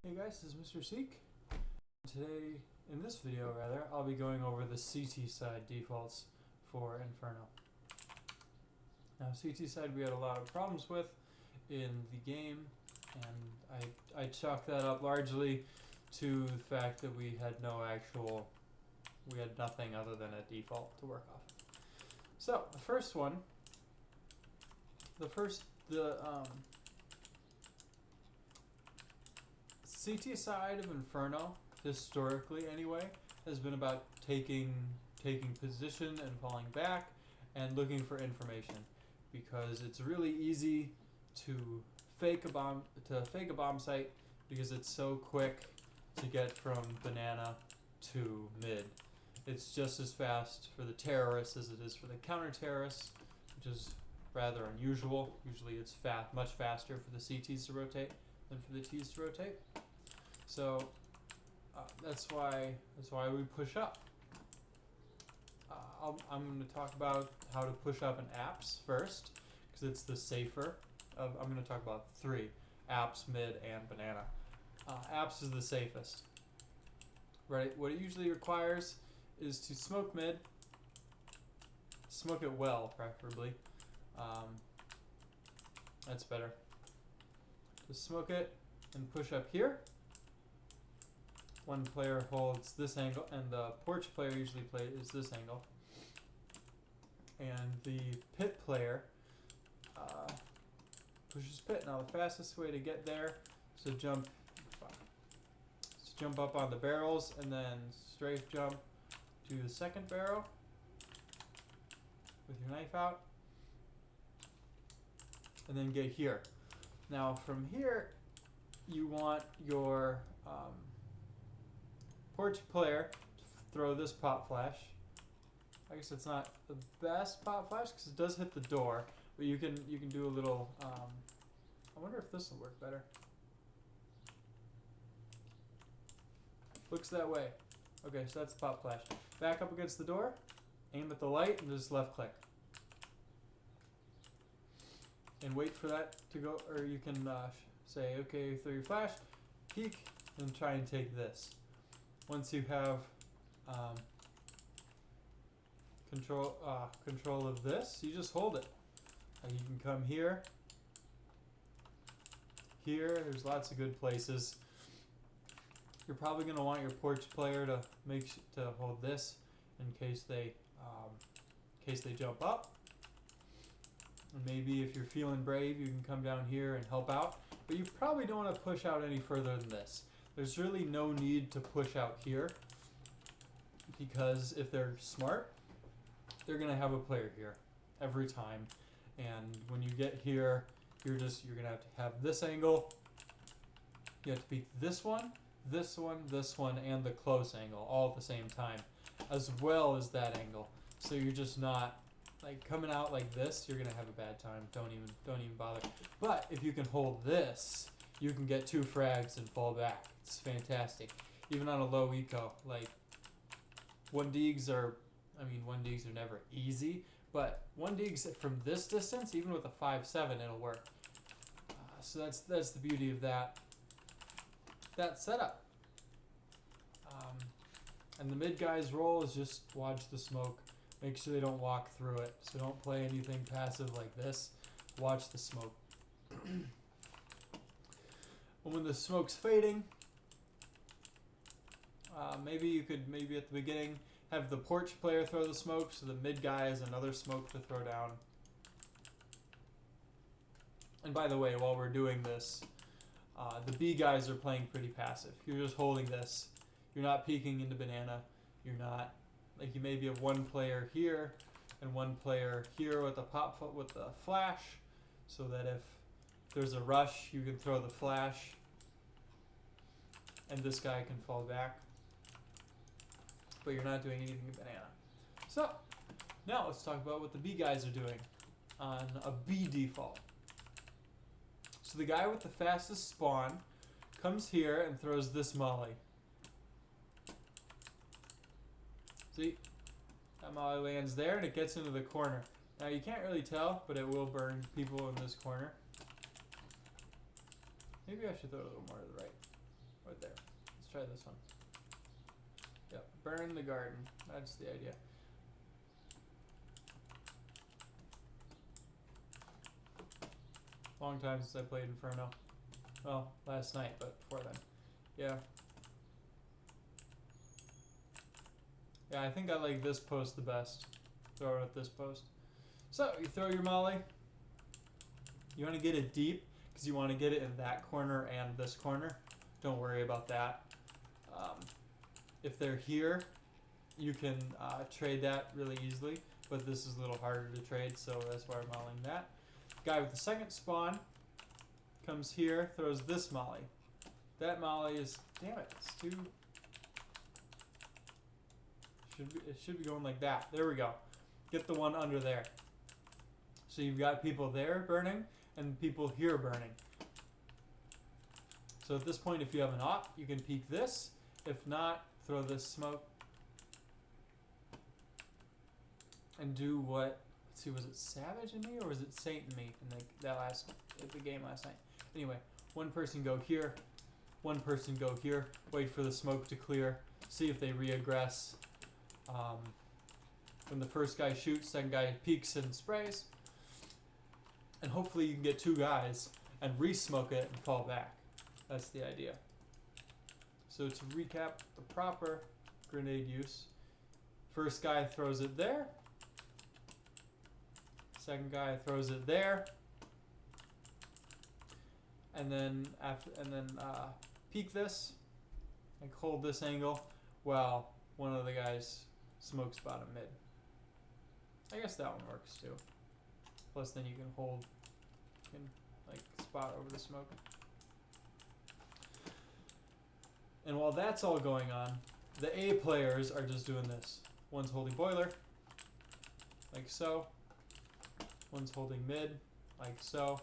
Hey guys, this is Mr. Seek. Today, in this video rather, I'll be going over the CT side defaults for Inferno. Now CT side we had a lot of problems with in the game, and I chalk that up largely to the fact that we had nothing other than a default to work off. So the first one, CT side of Inferno, historically anyway, has been about taking position and falling back and looking for information, because it's really easy to fake a bomb site because it's so quick to get from banana to mid. It's just as fast for the terrorists as it is for the counter-terrorists, which is rather unusual. Usually it's much faster for the CTs to rotate than for the Ts to rotate. So that's why we push up. I'm going to talk about how to push up in apps first, because it's the safer. I'm going to talk about three: apps, mid, and banana. Apps is the safest. Right? What it usually requires is to smoke mid, smoke it well, preferably. That's better. Just smoke it and push up here. One player holds this angle, and the porch player usually plays this angle. And the pit player pushes pit. Now the fastest way to get there is to jump up on the barrels and then strafe jump to the second barrel with your knife out, and then get here. Now from here, you want your porch player to throw this pop flash. I guess it's not the best pop flash because it does hit the door, but you can do a little. I wonder if this will work better. Looks that way. Okay, so that's the pop flash. Back up against the door, aim at the light, and just left click. And wait for that to go, or you can say, okay, throw your flash, peek, and try and take this. Once you have control of this, you just hold it. You can come here. There's lots of good places. You're probably going to want your porch player to hold this in case they jump up. And maybe if you're feeling brave, you can come down here and help out. But you probably don't want to push out any further than this. There's really no need to push out here, because if they're smart, they're going to have a player here every time. And when you get here, you're going to have this angle. You have to peek this one, this one, this one, and the close angle all at the same time, as well as that angle. So you're just not like coming out like this. You're going to have a bad time. Don't even bother. But if you can hold this, you can get 2 frags and fall back. It's fantastic. Even on a low eco, like 1-deags are never easy, but 1-deags from this distance, even with a 5.7, it'll work. So that's the beauty of that setup. And the mid guy's role is just watch the smoke. Make sure they don't walk through it. So don't play anything passive like this. Watch the smoke. When the smoke's fading, maybe at the beginning have the porch player throw the smoke, so the mid guy has another smoke to throw down. And by the way, while we're doing this, the B guys are playing pretty passive. You're just holding this. You're not peeking into banana. You're not, like, you maybe have one player here and one player here with the flash, so that if there's a rush, you can throw the flash and this guy can fall back. But you're not doing anything in banana. So now let's talk about what the B guys are doing on a B default. So the guy with the fastest spawn comes here and throws this molly. See? That molly lands there and it gets into the corner. Now you can't really tell, but it will burn people in this corner. Maybe I should throw it a little more to the right. Right there. Let's try this one. Yep, burn the garden. That's the idea. Long time since I played Inferno. Well, last night, but before then. Yeah. Yeah, I think I like this post the best. Throw it at this post. So, you throw your molly. You want to get it deep, because you want to get it in that corner and this corner. Don't worry about that. If they're here, you can trade that really easily, but this is a little harder to trade, so that's why I'm mollying that. Guy with the second spawn comes here, throws this molly. That molly is, damn it, it's too. It should be going like that. There we go. Get the one under there. So you've got people there burning and people here burning. So at this point, if you have an op, you can peek this. If not, throw this smoke. And do what? Let's see, was it Savage in me or was it Saint in me in the game last night? Anyway, one person go here, one person go here. Wait for the smoke to clear. See if they re-aggress. When the first guy shoots, second guy peeks and sprays. And hopefully you can get two guys and re-smoke it and fall back. That's the idea. So to recap the proper grenade use, first guy throws it there. Second guy throws it there. And then peek this, like hold this angle while one of the guys smokes bottom mid. I guess that one works too. Plus then you can hold, you can like spot over the smoke. And while that's all going on, the A players are just doing this. One's holding boiler, like so. One's holding mid, like so.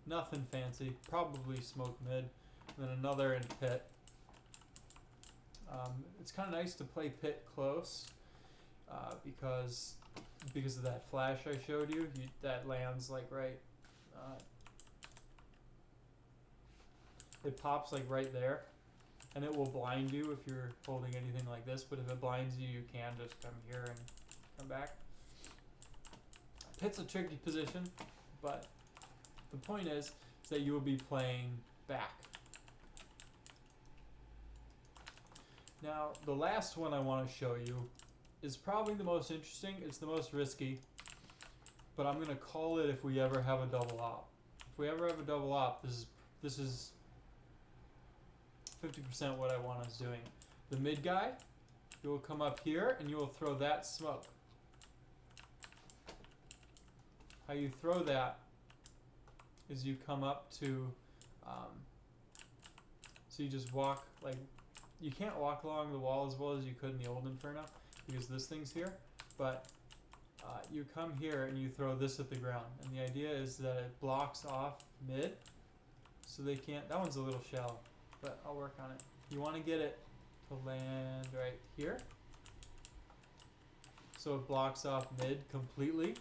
Nothing fancy, probably smoke mid. And then another in pit. It's kind of nice to play pit close because of that flash I showed you. That lands like right. It pops like right there, and it will blind you if you're holding anything like this. But if it blinds you, you can just come here and come back. Pit's a tricky position, but the point is that you will be playing back. Now, the last one I want to show you is probably the most interesting. It's the most risky, but I'm going to call it if we ever have a double op. If we ever have a double op, this is 50% what I want us doing. The mid guy, you will come up here and you will throw that smoke. How you throw that is you come up to, so you just walk, like, you can't walk along the wall as well as you could in the old Inferno because this thing's here, but you come here and you throw this at the ground, and the idea is that it blocks off mid so they can't. That one's a little shallow, but I'll work on it. You want to get it to land right here so it blocks off mid completely,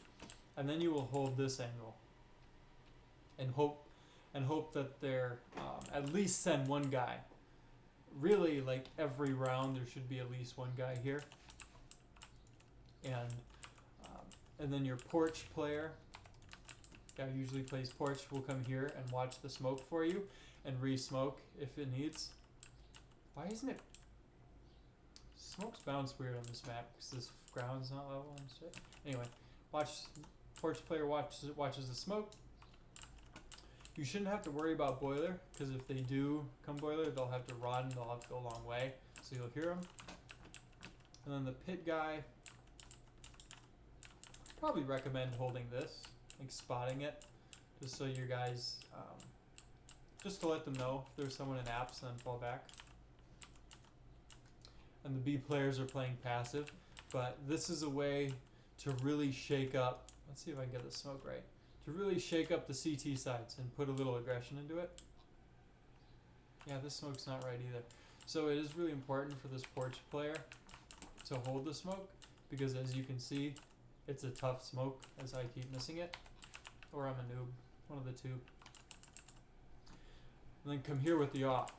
and then you will hold this angle and hope that they're at least send one guy. Really, like every round there should be at least one guy here, and then your porch player, guy who usually plays porch, will come here and watch the smoke for you and re-smoke if it needs. Why isn't it? Smokes bounce weird on this map because this ground's not level and shit. Anyway, porch player watches the smoke. You shouldn't have to worry about boiler because if they do come boiler, they'll have to run. They'll have to go a long way, so you'll hear them. And then the pit guy, probably recommend holding this, like spotting it, just so your guys, just to let them know if there's someone in apps, then fall back. And the B players are playing passive, but this is a way to really shake up. Let's see if I can get the smoke right. To really shake up the CT sides and put a little aggression into it. Yeah, this smoke's not right either. So it is really important for this porch player to hold the smoke, because as you can see, it's a tough smoke as I keep missing it. Or I'm a noob, one of the two. And then come here with the op.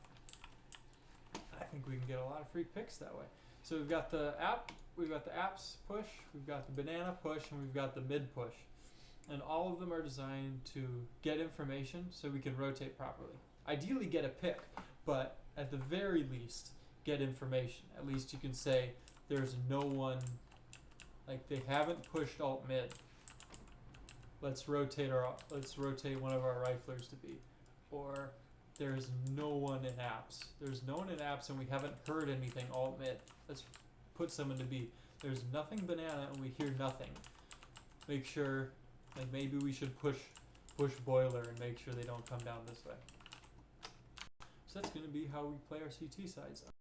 I think we can get a lot of free picks that way. So we've got the apps push, we've got the banana push, and we've got the mid push. And all of them are designed to get information so we can rotate properly. Ideally get a pick, but at the very least get information. At least you can say there's no one, like they haven't pushed alt mid. Let's rotate one of our riflers to B. Or there's no one in apps. There's no one in apps and we haven't heard anything alt mid. Let's put someone to B. There's nothing banana and we hear nothing. Make sure, like maybe we should push boiler and make sure they don't come down this way. So that's going to be how we play our CT sides.